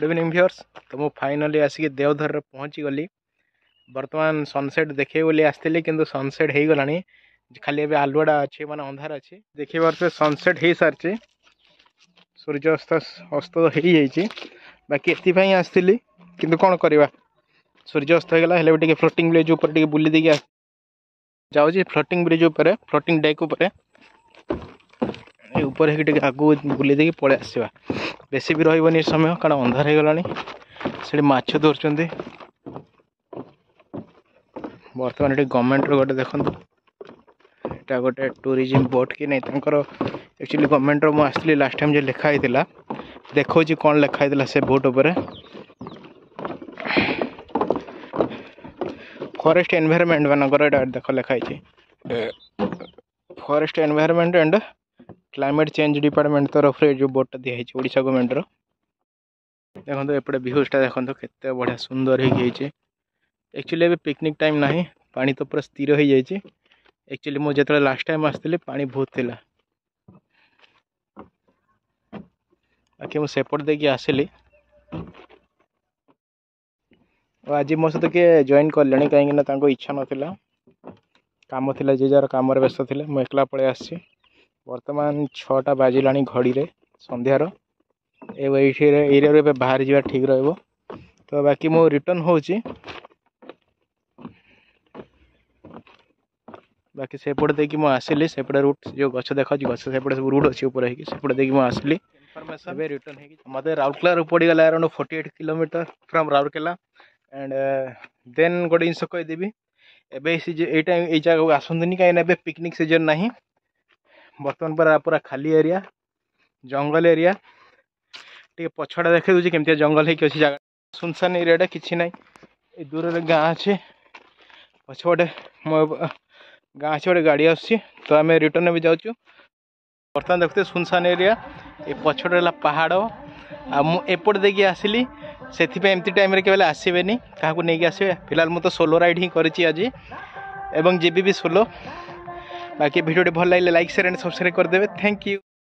Good evening viewers. तो मुझे finally आसिक देवधर पहुँची गली। बर्तमान सनसेट देखे बोली आसती कि सनसेट हो गला खाली ए आलुआटा अच्छे माने अंधार अच्छे देखिए पारे सनसेट हो सारी सूर्यास्त अस्त हो जाइए बाकी एपाई आसती कि कौन करवा सूर्यास्त होगा हेल्ले फ्लोटिंग ब्रिज ऊपर बुली देगी जाऊँगी फ्लोटिंग ब्रिज ऊपर फ्लोटिंग डेक ऊपर आगू बुली देगी पलि आसवा बेसी भी रही समय कारण अंधार हो गला से माछ धरते बर्तमान ये गवर्नमेंट गोटे देखो यहाँ गोटे टूरिज्म बोट कि नहीं एक्चुअली गवर्नमेंट मुझे आसली लास्ट टाइम जो लिखाई देखो कौन लिखाई से बोट उपर फॉरेस्ट एनवायरनमेंट मानकर देख लिखाई forest environment and climate change department तरफ जो बोटा दिखाई ओडिशा गवर्नमेंट देखो एपटे व्यूजटा देखो केते बढ़िया सुंदर होगी। एक्चुअली अभी पिकनिक टाइम ना पानी तो पूरा स्थिर हो जाए। एक्चुअली मुझे जो लास्ट टाइम आसती पानी बहुत थिला बाकी मुझे सेपट देकी आसली आज मो सहित किए जॉइन कले कहीं इच्छा नाला कम थी जे जार कम व्यस्त थे मुझे एकला पलि आसी। वर्तमान 6टा बाजिला घड़ी रे संध्यार एरिया बाहर जावा ठीक रहिबो। तो बाकी मो रिटर्न होची बाकी सेपट देखिए मुझे आसली सेपटे रूट जो गछ देखा गछ सेपटे सब रूट अच्छी ऊपर सेपटे देखिए मुझे आसली इनफॉरमेशन रिटर्न मत राउरकेला पड़गला around 48 kilometre from Rourkela and then गोटे जिन कहीदेवी टाइम ये जगह को आसतुनि कहीं पिकनिक सीजन ना बर्तमान पर पूरा खाली एरिया जंगल एरिया टे पछड़ा देखा दूसरी केमती जंगल है जगह सुनसान एरिया किसी ना दूर गाँ अच्छे पछपटे गाँ अच्छे गोटे गाड़ी आसूँ तो आम रिटर्न भी जाऊँ। बर्तमान देखते सुनसान एरिया ये पछटे पहाड़ एपट देखिए आसली से एमती टाइम केवल आसबे क्या नहीं आसवे फिलहाल मुझे तो सोलो राइड ही करी आज एवं जीबी भी सोलो। बाकी वीडियो भल लगे लाइक शेयर एंड सब्सक्राइब करदे। Thank you.